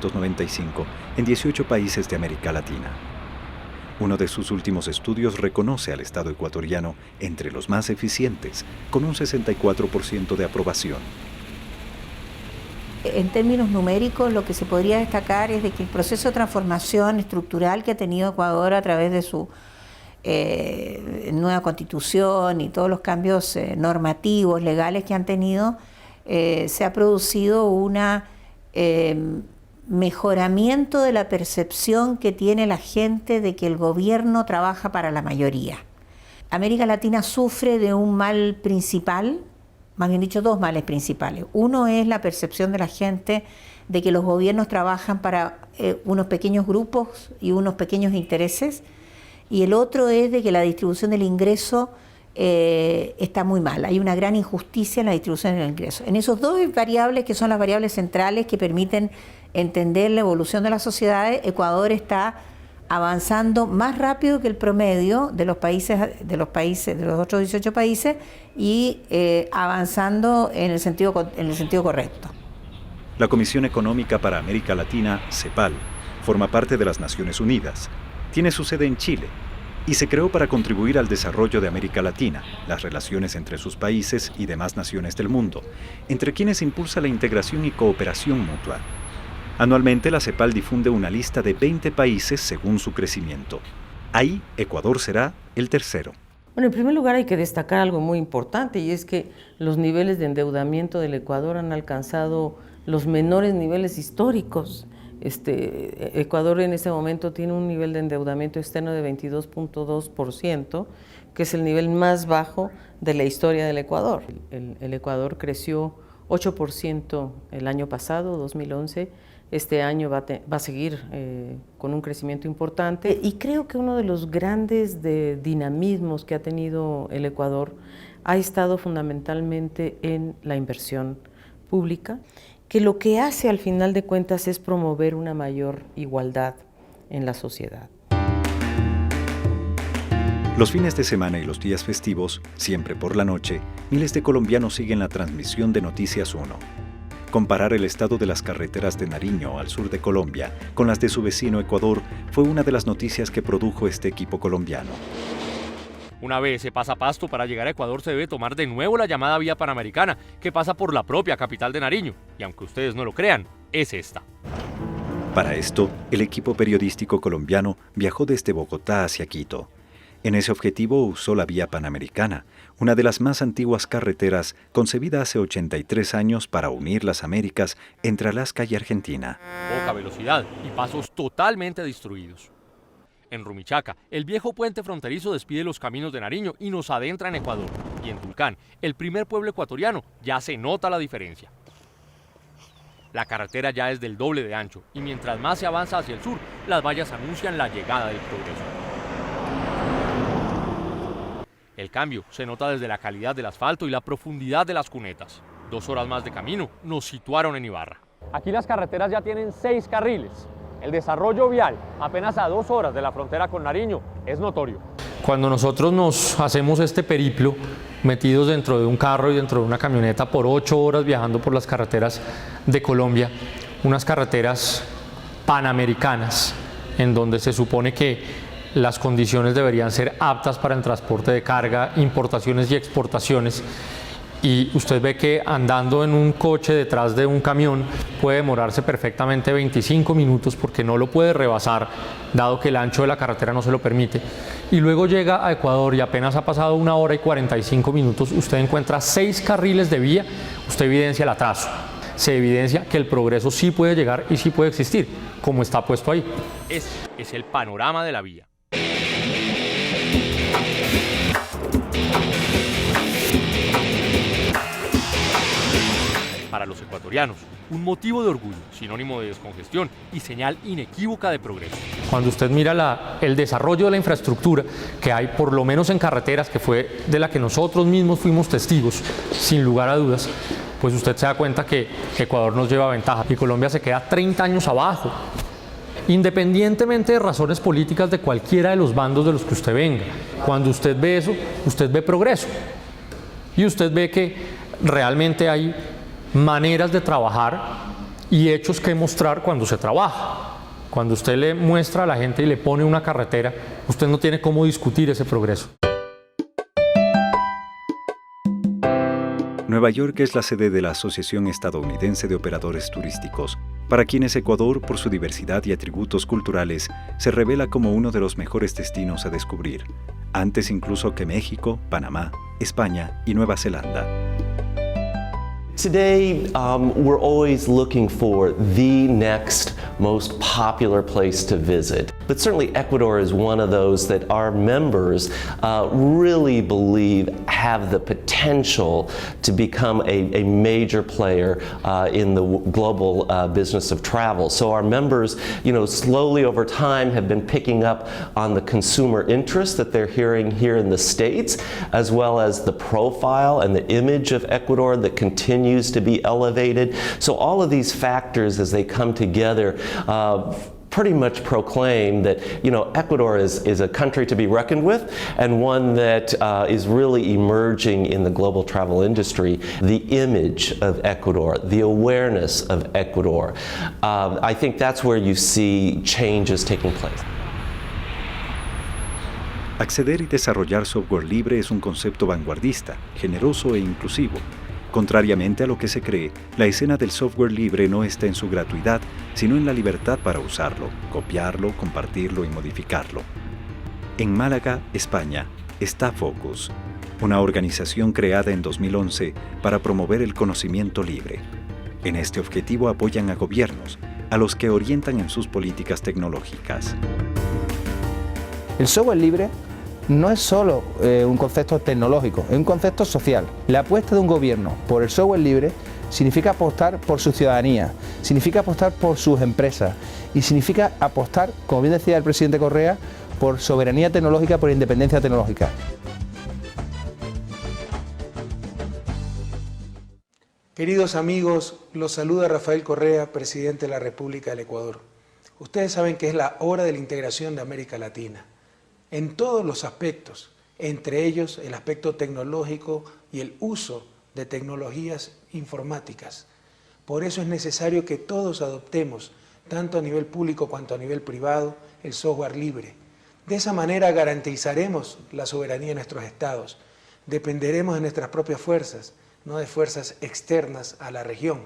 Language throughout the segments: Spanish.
1995 en 18 países de América Latina. Uno de sus últimos estudios reconoce al Estado ecuatoriano entre los más eficientes, con un 64% de aprobación. En términos numéricos, lo que se podría destacar es de que el proceso de transformación estructural que ha tenido Ecuador a través de su nueva constitución y todos los cambios normativos, legales que han tenido, se ha producido un mejoramiento de la percepción que tiene la gente de que el gobierno trabaja para la mayoría. América Latina sufre de un mal principal, más bien dicho, dos males principales. Uno es la percepción de la gente de que los gobiernos trabajan para unos pequeños grupos y unos pequeños intereses, y el otro es de que la distribución del ingreso está muy mal. Hay una gran injusticia en la distribución del ingreso. En esos dos variables, que son las variables centrales que permiten entender la evolución de las sociedades, Ecuador está avanzando más rápido que el promedio de los otros 18 países y avanzando en el sentido correcto. La Comisión Económica para América Latina, CEPAL, forma parte de las Naciones Unidas. Tiene su sede en Chile y se creó para contribuir al desarrollo de América Latina, las relaciones entre sus países y demás naciones del mundo, entre quienes impulsa la integración y cooperación mutua. Anualmente, la CEPAL difunde una lista de 20 países según su crecimiento. Ahí, Ecuador será el tercero. Bueno, en primer lugar hay que destacar algo muy importante, y es que los niveles de endeudamiento del Ecuador han alcanzado los menores niveles históricos. Ecuador en este momento tiene un nivel de endeudamiento externo de 22.2%, que es el nivel más bajo de la historia del Ecuador. El Ecuador creció 8% el año pasado, 2011, este año va a seguir con un crecimiento importante, y creo que uno de los grandes dinamismos que ha tenido el Ecuador ha estado fundamentalmente en la inversión pública, que lo que hace al final de cuentas es promover una mayor igualdad en la sociedad. Los fines de semana y los días festivos, siempre por la noche, miles de colombianos siguen la transmisión de Noticias 1. Comparar el estado de las carreteras de Nariño, al sur de Colombia, con las de su vecino Ecuador fue una de las noticias que produjo este equipo colombiano. Una vez se pasa Pasto, para llegar a Ecuador se debe tomar de nuevo la llamada Vía Panamericana, que pasa por la propia capital de Nariño, y aunque ustedes no lo crean, es esta. Para esto, el equipo periodístico colombiano viajó desde Bogotá hacia Quito. En ese objetivo usó la Vía Panamericana, una de las más antiguas carreteras concebida hace 83 años para unir las Américas entre Alaska y Argentina. Poca velocidad y pasos totalmente destruidos. En Rumichaca, el viejo puente fronterizo despide los caminos de Nariño y nos adentra en Ecuador. Y en Tulcán, el primer pueblo ecuatoriano, ya se nota la diferencia. La carretera ya es del doble de ancho, y mientras más se avanza hacia el sur, las vallas anuncian la llegada del progreso. El cambio se nota desde la calidad del asfalto y la profundidad de las cunetas. 2 horas más de camino nos situaron en Ibarra. Aquí las carreteras ya tienen 6 carriles. El desarrollo vial, apenas a 2 horas de la frontera con Nariño, es notorio. Cuando nosotros nos hacemos este periplo, metidos dentro de un carro y dentro de una camioneta por 8 horas viajando por las carreteras de Colombia, unas carreteras panamericanas, en donde se supone que las condiciones deberían ser aptas para el transporte de carga, importaciones y exportaciones, y usted ve que andando en un coche detrás de un camión puede demorarse perfectamente 25 minutos porque no lo puede rebasar, dado que el ancho de la carretera no se lo permite. Y luego llega a Ecuador y apenas ha pasado 1 hora y 45 minutos, usted encuentra 6 carriles de vía, usted evidencia el atraso. Se evidencia que el progreso sí puede llegar y sí puede existir, como está puesto ahí. Este es el panorama de la vía. Para los ecuatorianos, un motivo de orgullo, sinónimo de descongestión y señal inequívoca de progreso. Cuando usted mira el desarrollo de la infraestructura que hay, por lo menos en carreteras, que fue de la que nosotros mismos fuimos testigos, sin lugar a dudas, pues usted se da cuenta que Ecuador nos lleva ventaja y Colombia se queda 30 años abajo. Independientemente de razones políticas de cualquiera de los bandos de los que usted venga, cuando usted ve eso, usted ve progreso. Y usted ve que realmente hay maneras de trabajar y hechos que mostrar cuando se trabaja. Cuando usted le muestra a la gente y le pone una carretera, usted no tiene cómo discutir ese progreso. Nueva York es la sede de la Asociación Estadounidense de Operadores Turísticos, para quienes Ecuador, por su diversidad y atributos culturales, se revela como uno de los mejores destinos a descubrir, antes incluso que México, Panamá, España y Nueva Zelanda. Today, we're always looking for the next most popular place to visit. But certainly Ecuador is one of those that our members really believe have the potential to become a major player in the global business of travel. So our members, slowly over time have been picking up on the consumer interest that they're hearing here in the States, as well as the profile and the image of Ecuador that continues to be elevated. So all of these factors, as they come together, pretty much proclaim that Ecuador is a country to be reckoned with, and one that is really emerging in the global travel industry. The image of Ecuador, the awareness of Ecuador, I think that's where you see changes taking place. Acceder y desarrollar software libre es un concepto vanguardista, generoso e inclusivo. Contrariamente a lo que se cree, la escena del software libre no está en su gratuidad, sino en la libertad para usarlo, copiarlo, compartirlo y modificarlo. En Málaga, España, está Focus, una organización creada en 2011 para promover el conocimiento libre. En este objetivo apoyan a gobiernos, a los que orientan en sus políticas tecnológicas. El software libre no es solo un concepto tecnológico, es un concepto social. La apuesta de un gobierno por el software libre significa apostar por su ciudadanía, significa apostar por sus empresas y significa apostar, como bien decía el presidente Correa, por soberanía tecnológica, por independencia tecnológica. Queridos amigos, los saluda Rafael Correa, presidente de la República del Ecuador. Ustedes saben que es la hora de la integración de América Latina, en todos los aspectos, entre ellos el aspecto tecnológico y el uso de tecnologías informáticas. Por eso es necesario que todos adoptemos, tanto a nivel público cuanto a nivel privado, el software libre. De esa manera garantizaremos la soberanía de nuestros estados, dependeremos de nuestras propias fuerzas, no de fuerzas externas a la región.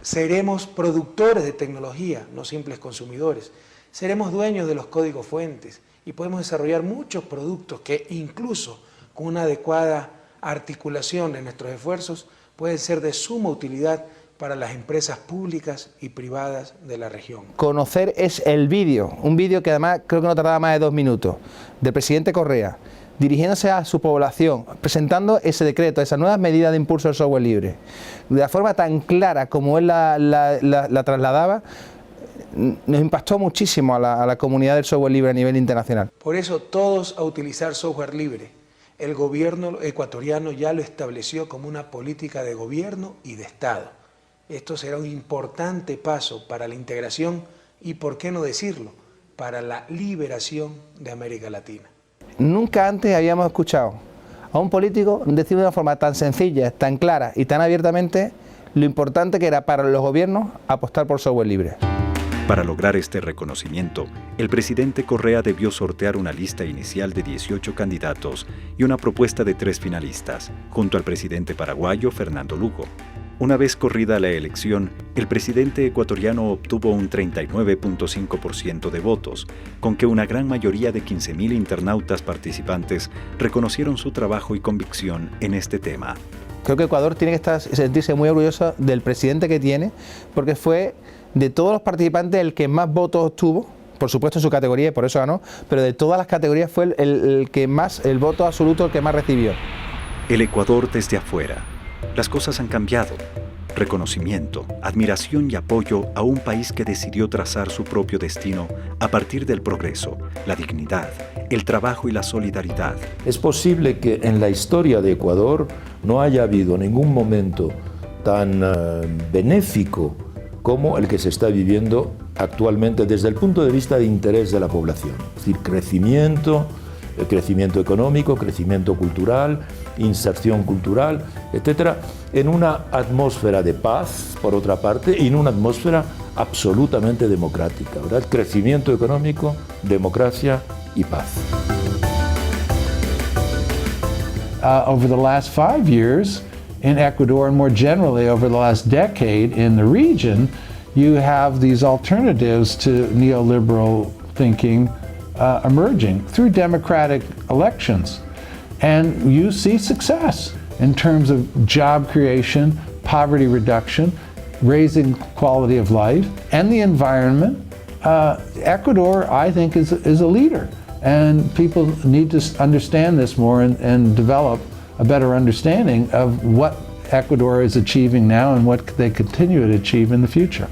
Seremos productores de tecnología, no simples consumidores. Seremos dueños de los códigos fuentes y podemos desarrollar muchos productos que incluso con una adecuada articulación de nuestros esfuerzos pueden ser de suma utilidad para las empresas públicas y privadas de la región. Conocer es el vídeo, un vídeo que además creo que no tardaba más de 2 minutos, del presidente Correa, dirigiéndose a su población, presentando ese decreto, esas nuevas medidas de impulso del software libre. De la forma tan clara como él la trasladaba, nos impactó muchísimo a la comunidad del software libre a nivel internacional. Por eso todos a utilizar software libre. El gobierno ecuatoriano ya lo estableció como una política de gobierno y de Estado. Esto será un importante paso para la integración y, por qué no decirlo, para la liberación de América Latina. Nunca antes habíamos escuchado a un político decir de una forma tan sencilla, tan clara y tan abiertamente lo importante que era para los gobiernos apostar por software libre. Para lograr este reconocimiento, el presidente Correa debió sortear una lista inicial de 18 candidatos y una propuesta de 3 finalistas, junto al presidente paraguayo Fernando Lugo. Una vez corrida la elección, el presidente ecuatoriano obtuvo un 39.5% de votos, con que una gran mayoría de 15.000 internautas participantes reconocieron su trabajo y convicción en este tema. Creo que Ecuador tiene que sentirse muy orgulloso del presidente que tiene, porque fue de todos los participantes el que más votos obtuvo, por supuesto en su categoría y por eso ganó, pero de todas las categorías fue el que más, el voto absoluto el que más recibió. El Ecuador desde afuera. Las cosas han cambiado. Reconocimiento, admiración y apoyo a un país que decidió trazar su propio destino a partir del progreso, la dignidad, el trabajo y la solidaridad. Es posible que en la historia de Ecuador no haya habido ningún momento tan benéfico como el que se está viviendo actualmente desde el punto de vista de interés de la población. Es decir, crecimiento económico, crecimiento cultural, inserción cultural, etcétera, en una atmósfera de paz, por otra parte, y en una atmósfera absolutamente democrática, ¿verdad? Crecimiento económico, democracia y paz. Over the last 5 years in Ecuador, and more generally over the last decade in the region, you have these alternatives to neoliberal thinking emerging through democratic elections. And you see success in terms of job creation, poverty reduction, raising quality of life, and the environment. Ecuador, I think, is a leader. And people need to understand this more and develop a better understanding of what Ecuador is achieving now and what they continue to achieve in the future.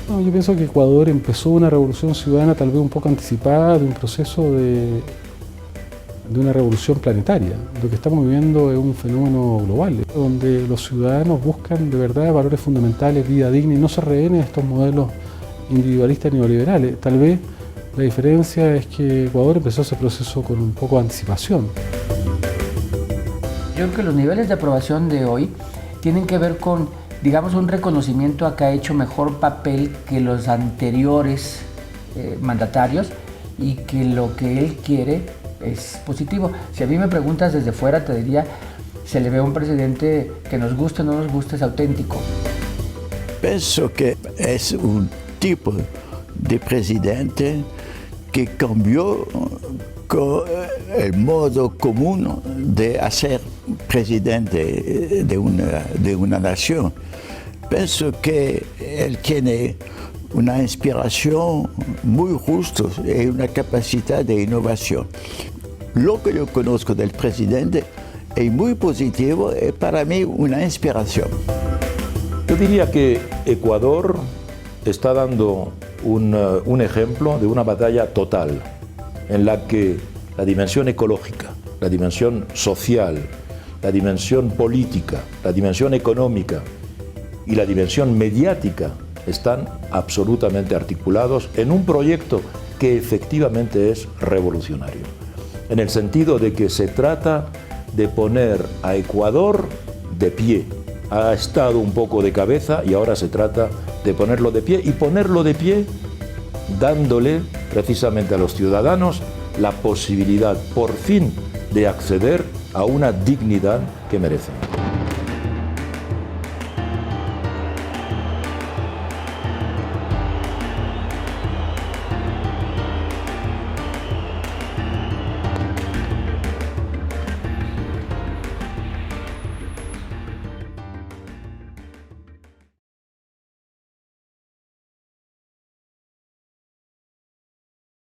No, yo pienso que Ecuador empezó una revolución ciudadana tal vez un poco anticipada de un proceso de una revolución planetaria. Lo que estamos viviendo es un fenómeno global, donde los ciudadanos buscan de verdad valores fundamentales, vida digna, y no se rehén a estos modelos individualistas neoliberales. Tal vez la diferencia es que Ecuador empezó ese proceso con un poco de anticipación. Yo creo que los niveles de aprobación de hoy tienen que ver con, digamos, un reconocimiento a que ha hecho mejor papel que los anteriores mandatarios y que lo que él quiere es positivo. Si a mí me preguntas desde fuera, te diría, se le ve a un presidente que nos guste o no nos guste, es auténtico. Pienso que es un tipo de presidente que cambió el modo común de hacer presidente de una nación. Pienso que él tiene una inspiración muy justa y una capacidad de innovación. Lo que yo conozco del presidente es muy positivo y para mí una inspiración. Yo diría que Ecuador está dando un ejemplo de una batalla total en la que la dimensión ecológica, la dimensión social, la dimensión política, la dimensión económica y la dimensión mediática están absolutamente articulados en un proyecto que efectivamente es revolucionario, en el sentido de que se trata de poner a Ecuador de pie. Ha estado un poco de cabeza y ahora se trata de ponerlo de pie, y ponerlo de pie dándole precisamente a los ciudadanos la posibilidad por fin de acceder a una dignidad que merecen.